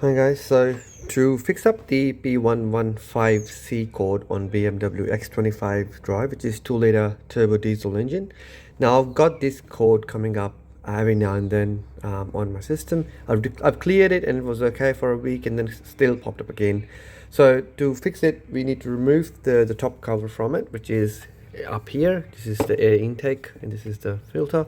Hi guys, so to fix up the P115C code on BMW X25 drive, which is 2-liter turbo diesel engine. Now I've got this code coming up every now and then on my system. I've cleared it and it was okay for a week, and then it still popped up again. So to fix it, we need to remove the top cover from it, which is up here. This is the air intake and this is the filter.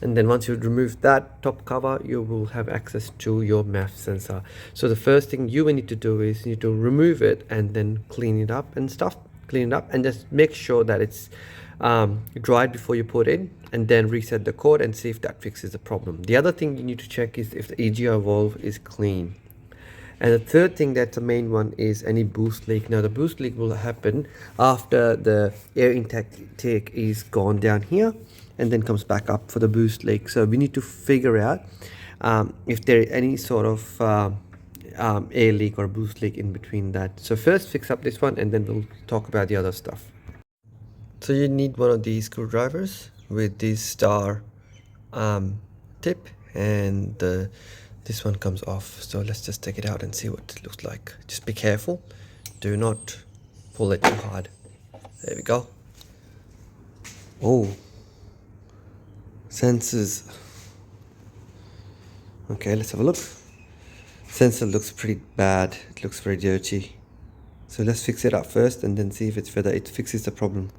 And then once you remove that top cover, you will have access to your MAF sensor. So the first thing you will need to do is you need to remove it and then clean it up and just make sure that it's dried before you put it, and then reset the code and see if that fixes the problem. The other thing you need to check is if the EGR valve is clean. And the third thing, that's the main one, is any boost leak. Now the boost leak will happen after the air intake is gone down here and then comes back up for the boost leak. So we need to figure out if there is any sort of air leak or boost leak in between that. So first fix up this one and then we'll talk about the other stuff. So you need one of these screwdrivers with this star tip, and this one comes off. So let's just take it out and see what it looks like. Just be careful, do not pull it too hard. There we go. Oh, sensors. Okay, let's have a look. Sensor looks pretty bad. It looks very dirty. So let's fix it up first and then see if it's whether it fixes the problem.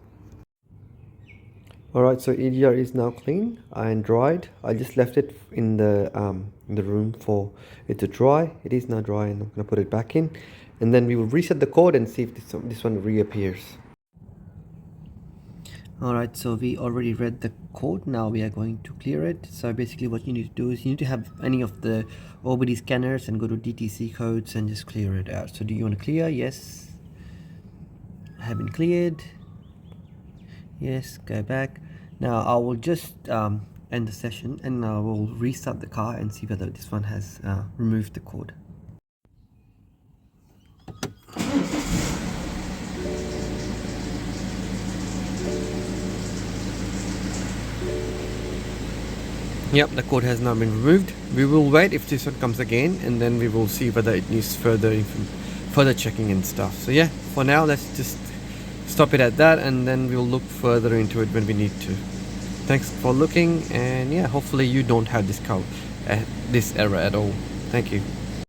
Alright, so EGR is now clean and dried. I just left it in the room for it to dry. It is now dry, and I'm going to put it back in, and then we will reset the code and see if this one reappears. Alright, so we already read the code. Now we are going to clear it. So basically what you need to do is you need to have any of the OBD scanners and go to DTC codes and just clear it out. So do you want to clear? Yes. I have been cleared. Yes, go back. Now I will just end the session and I will restart the car and see whether this one has removed the code. Yep, the code has now been removed. We will wait if this one comes again, and then we will see whether it needs further checking and stuff. So yeah, for now let's just stop it at that, and then we'll look further into it when we need to. Thanks for looking, and yeah, hopefully you don't have this error at all. Thank you.